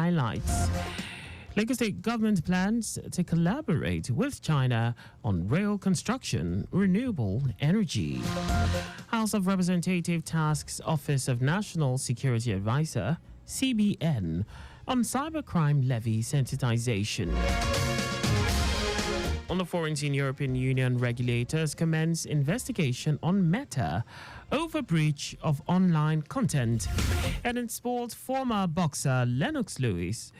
highlights. Lagos State government plans to collaborate with China on rail construction, renewable energy. House of Representatives tasks Office of National Security Advisor, CBN, on cybercrime levy sensitization. On the 14, European Union regulators commence investigation on Meta over breach of online content. And in sports, former boxer Lennox Lewis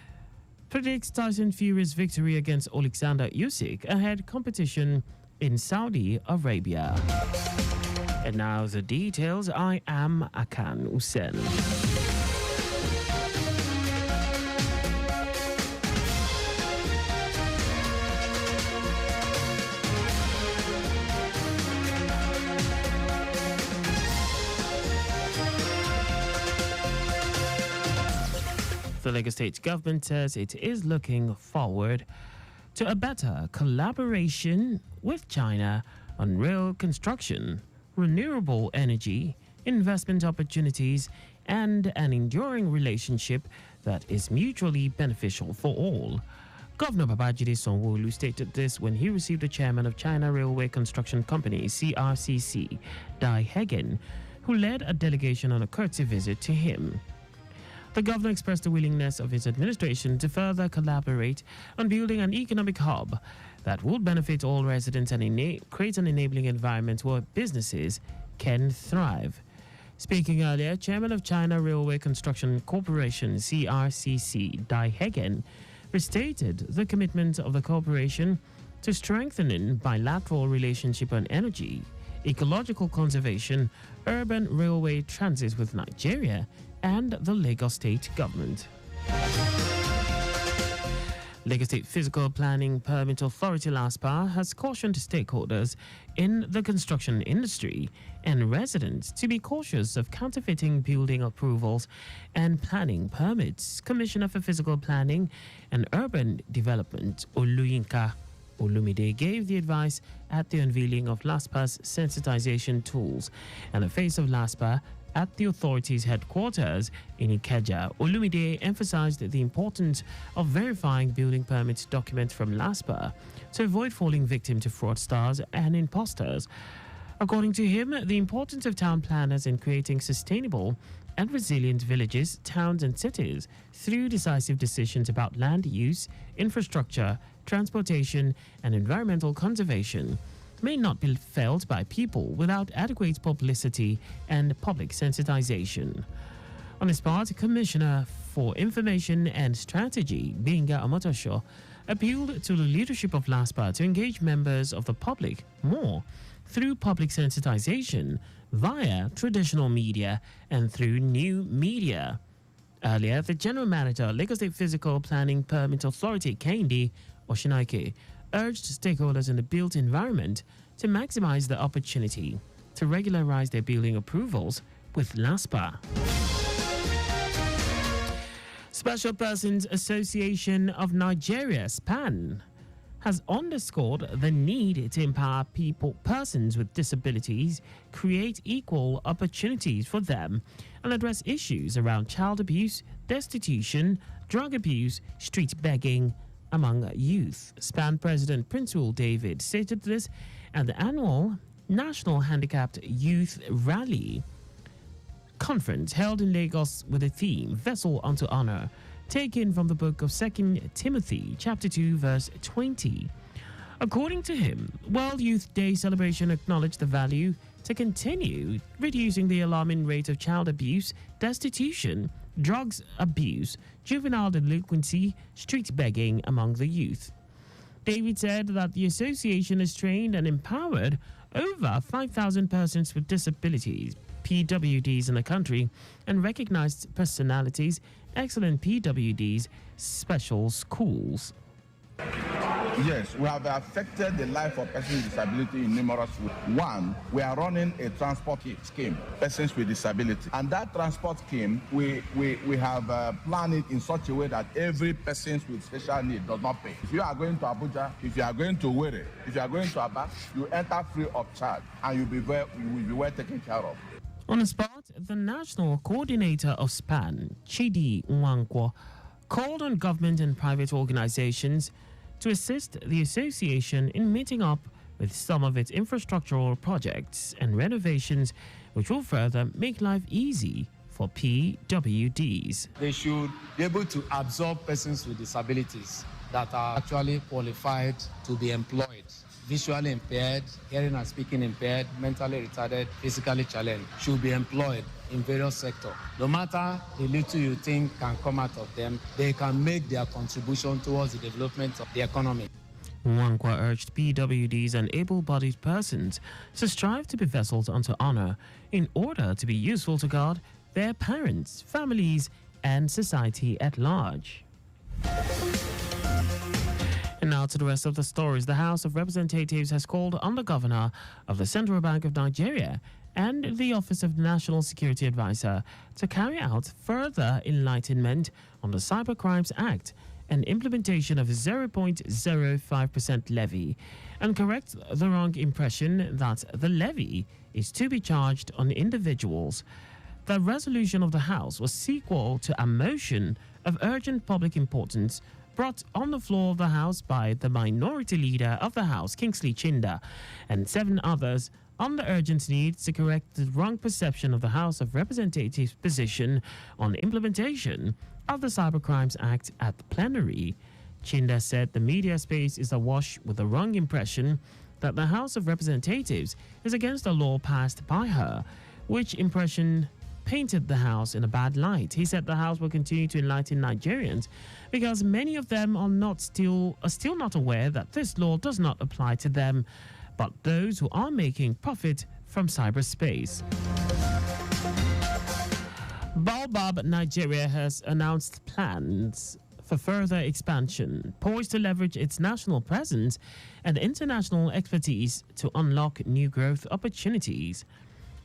predicts Tyson Fury's victory against Alexander Usyk ahead competition in Saudi Arabia. And now the details. I am Akan Usen. The Lagos State government says it is looking forward to a better collaboration with China on rail construction, renewable energy, investment opportunities, and an enduring relationship that is mutually beneficial for all. Governor Babajide Sanwo-Olu stated this when he received the chairman of China Railway Construction Company, CRCC, Dai Hegen, who led a delegation on a courtesy visit to him. The governor expressed the willingness of his administration to further collaborate on building an economic hub that would benefit all residents and create an enabling environment where businesses can thrive. Speaking earlier, Chairman of China Railway Construction Corporation, CRCC, Dai Hegen, restated the commitment of the corporation to strengthening bilateral relationship on energy, ecological conservation, urban railway transit with Nigeria, and the Lagos State government. Lagos State Physical Planning Permit Authority LASPA has cautioned stakeholders in the construction industry and residents to be cautious of counterfeiting building approvals and planning permits. Commissioner for Physical Planning and Urban Development, Oluyinka Olumide, gave the advice at the unveiling of LASPA's sensitization tools and the face of LASPA at the authority's headquarters in Ikeja. Olumide emphasized the importance of verifying building permit documents from LASPA to avoid falling victim to fraudsters and imposters. According to him, the importance of town planners in creating sustainable and resilient villages, towns, and cities through decisive decisions about land use, infrastructure, transportation, and environmental conservation may not be felt by people without adequate publicity and public sensitization. On his part, Commissioner for Information and Strategy, Benga Omotosho, appealed to the leadership of LASPA to engage members of the public more through public sensitization via traditional media and through new media. Earlier, the General Manager, Lagos State Physical Planning Permit Authority, Kehinde Oshinaike, urged stakeholders in the built environment to maximize the opportunity to regularize their building approvals with LASPA. Special Persons Association of Nigeria, SPAN, has underscored the need to empower persons with disabilities, create equal opportunities for them, and address issues around child abuse, destitution, drug abuse, street begging among youth. SPAN President Prince Will David stated this at the annual National Handicapped Youth Rally conference held in Lagos with the theme Vessel unto Honor, taken from the book of 2 Timothy chapter 2 verse 20. According to him, World Youth Day celebration acknowledged the value to continue reducing the alarming rate of child abuse, destitution, drugs abuse, juvenile delinquency, street begging among the youth. David said that the association has trained and empowered over 5,000 persons with disabilities, PWDs, in the country, and recognized personalities, excellent PWDs, special schools. Yes, we have affected the life of persons with disability in numerous ways. One, we are running a transport scheme, persons with disability. And that transport scheme, we have planned it in such a way that every person with special need does not pay. If you are going to Abuja, if you are going to Were, if you are going to Aba, you enter free of charge and you will be well taken care of. On the spot, the national coordinator of SPAN, Chidi Nwankwo, called on government and private organizations to assist the association in meeting up with some of its infrastructural projects and renovations, which will further make life easy for PWDs. They should be able to absorb persons with disabilities that are actually qualified to be employed. Visually impaired, hearing and speaking impaired, mentally retarded, physically challenged should be employed in various sectors. No matter the little you think can come out of them, they can make their contribution towards the development of the economy. Wankwa urged PWDs and able-bodied persons to strive to be vessels unto honor in order to be useful to God, their parents, families, and society at large. And now to the rest of the stories. The House of Representatives has called on the Governor of the Central Bank of Nigeria and the Office of the National Security Advisor to carry out further enlightenment on the Cybercrimes Act and implementation of a 0.05% levy, and correct the wrong impression that the levy is to be charged on individuals. The resolution of the House was sequel to a motion of urgent public importance brought on the floor of the House by the Minority Leader of the House, Kingsley Chinda, and 7 others on the urgent need to correct the wrong perception of the House of Representatives' position on implementation of the Cybercrimes Act at the plenary. Chinda said the media space is awash with the wrong impression that the House of Representatives is against a law passed by her, which impression painted the House in a bad light. He said the House will continue to enlighten Nigerians because many of them are still not aware that this law does not apply to them, but those who are making profit from cyberspace. Baobab Nigeria has announced plans for further expansion, poised to leverage its national presence and international expertise to unlock new growth opportunities.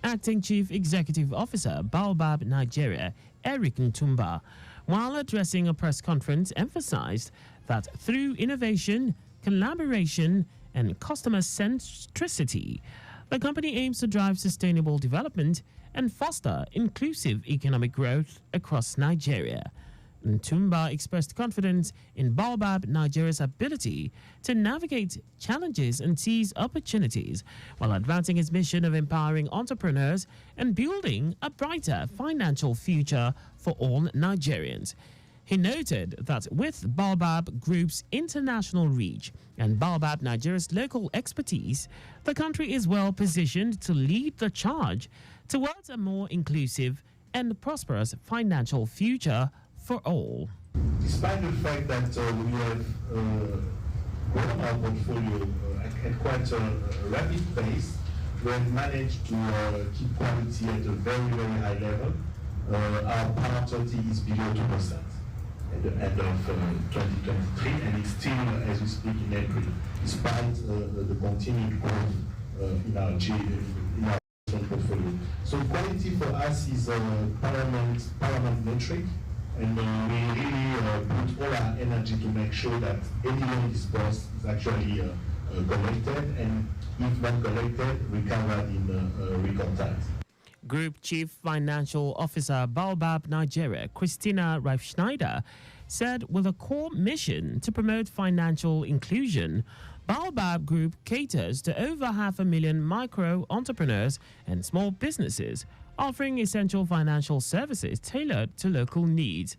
Acting Chief Executive Officer, Baobab Nigeria, Eric Ntumba, while addressing a press conference, emphasized that through innovation, collaboration, and customer centricity, the company aims to drive sustainable development and foster inclusive economic growth across Nigeria. Ntumba expressed confidence in Baobab Nigeria's ability to navigate challenges and seize opportunities while advancing its mission of empowering entrepreneurs and building a brighter financial future for all Nigerians. He noted that with Baobab Group's international reach and Baobab Nigeria's local expertise, the country is well positioned to lead the charge towards a more inclusive and prosperous financial future for all. Despite the fact that we have grown our portfolio at quite a rapid pace, we have managed to keep quality at a very, very high level. Our power total is below 2% at the end of 2023, and it's still, as we speak, in April, despite the continued growth in our portfolio. So quality for us is a paramount metric. And we really put all our energy to make sure that any loan disbursed is actually collected, and if not collected, recovered in record time. Group Chief Financial Officer Baobab Nigeria, Christina Reif-Schneider, said with a core mission to promote financial inclusion, Baobab Group caters to over 500,000 micro entrepreneurs and small businesses, offering essential financial services tailored to local needs.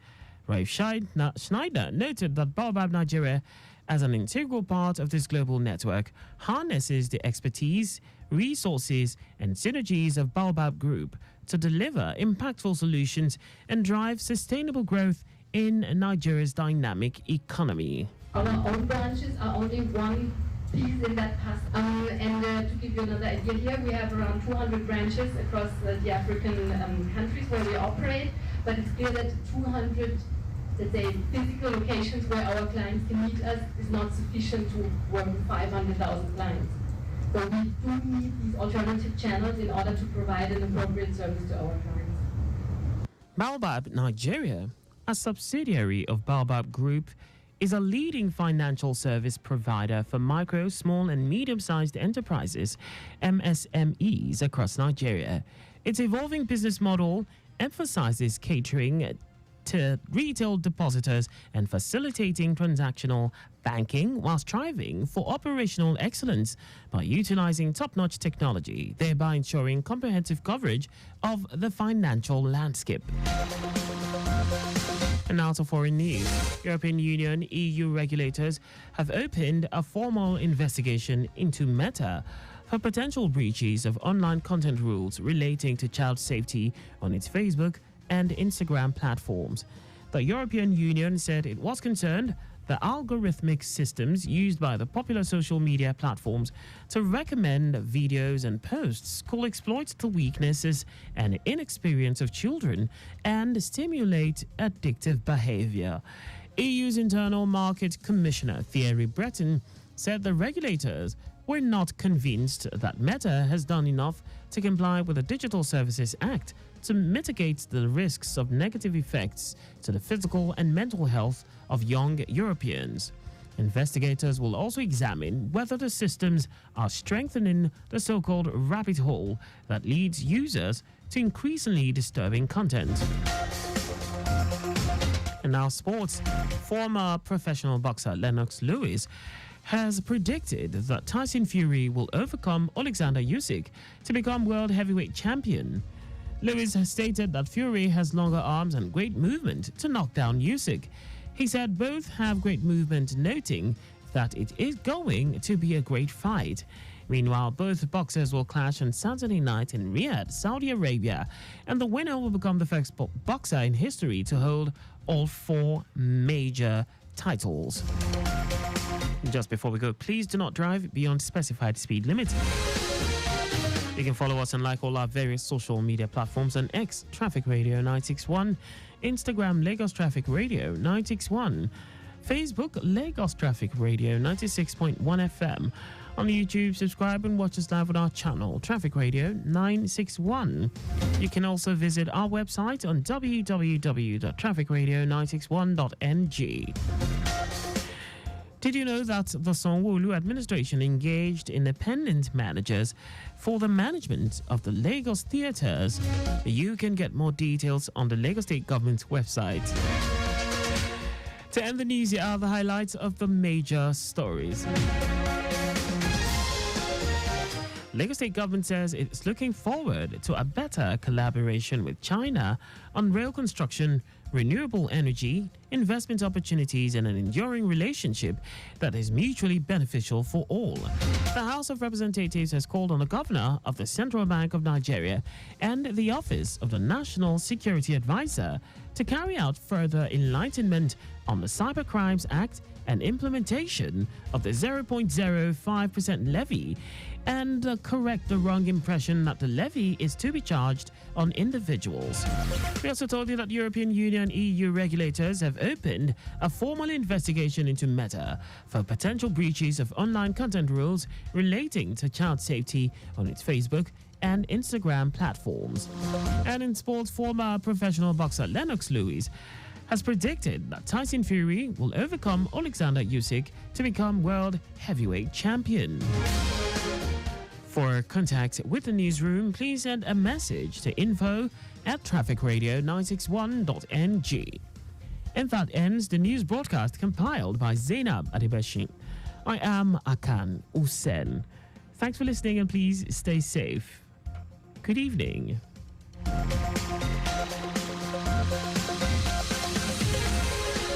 Reif-Schneider noted that Baobab Nigeria, as an integral part of this global network, harnesses the expertise, resources, and synergies of Baobab Group to deliver impactful solutions and drive sustainable growth in Nigeria's dynamic economy. Our own branches are only one piece in that puzzle. To give you another idea here, we have around 200 branches across the African countries where we operate, but it's clear that 200, let's say, physical locations where our clients can meet us is not sufficient to work with 500,000 clients. So we do need these alternative channels in order to provide an appropriate service to our clients. Baobab Nigeria, a subsidiary of Baobab Group, is a leading financial service provider for micro, small, and medium-sized enterprises, MSMEs, across Nigeria. Its evolving business model emphasizes catering retail depositors and facilitating transactional banking while striving for operational excellence by utilizing top-notch technology, thereby ensuring comprehensive coverage of the financial landscape. And now to foreign news. European Union EU regulators have opened a formal investigation into Meta for potential breaches of online content rules relating to child safety on its Facebook and Instagram platforms. The European Union said it was concerned the algorithmic systems used by the popular social media platforms to recommend videos and posts could exploit the weaknesses and inexperience of children and stimulate addictive behavior. EU's Internal Market Commissioner Thierry Breton said the regulators were not convinced that Meta has done enough to comply with the Digital Services Act to mitigate the risks of negative effects to the physical and mental health of young Europeans. Investigators will also examine whether the systems are strengthening the so-called rabbit hole that leads users to increasingly disturbing content. And now sports. Former professional boxer Lennox Lewis has predicted that Tyson Fury will overcome Alexander Usyk to become world heavyweight champion. Lewis has stated that Fury has longer arms and great movement to knock down Usyk. He said both have great movement, noting that it is going to be a great fight. Meanwhile, both boxers will clash on Saturday night in Riyadh, Saudi Arabia, and the winner will become the first boxer in history to hold all 4 major titles. Just before we go, please do not drive beyond specified speed limit. You can follow us and like all our various social media platforms on X, Traffic Radio 961, Instagram, Lagos Traffic Radio 961, Facebook, Lagos Traffic Radio 96.1 FM. On YouTube, subscribe and watch us live on our channel, Traffic Radio 961. You can also visit our website on www.trafficradio961.ng. Did you know that the Sanwo-Olu administration engaged independent managers for the management of the Lagos theatres? You can get more details on the Lagos State Government's website. To end the news, here are the highlights of the major stories. Lagos State Government says it's looking forward to a better collaboration with China on rail construction, renewable energy, investment opportunities, and an enduring relationship that is mutually beneficial for all. The House of Representatives has called on the Governor of the Central Bank of Nigeria and the Office of the National Security Advisor to carry out further enlightenment on the Cybercrimes Act and implementation of the 0.05% levy and correct the wrong impression that the levy is to be charged on individuals. We also told you that European Union EU regulators have opened a formal investigation into Meta for potential breaches of online content rules relating to child safety on its Facebook and Instagram platforms. And in sports, former professional boxer Lennox Lewis has predicted that Tyson Fury will overcome Alexander Usyk to become world heavyweight champion. For contact with the newsroom, please send a message to info@trafficradio961.ng. And that ends the news broadcast compiled by Zainab Adibashin. I am Akan Usen. Thanks for listening and please stay safe. Good evening.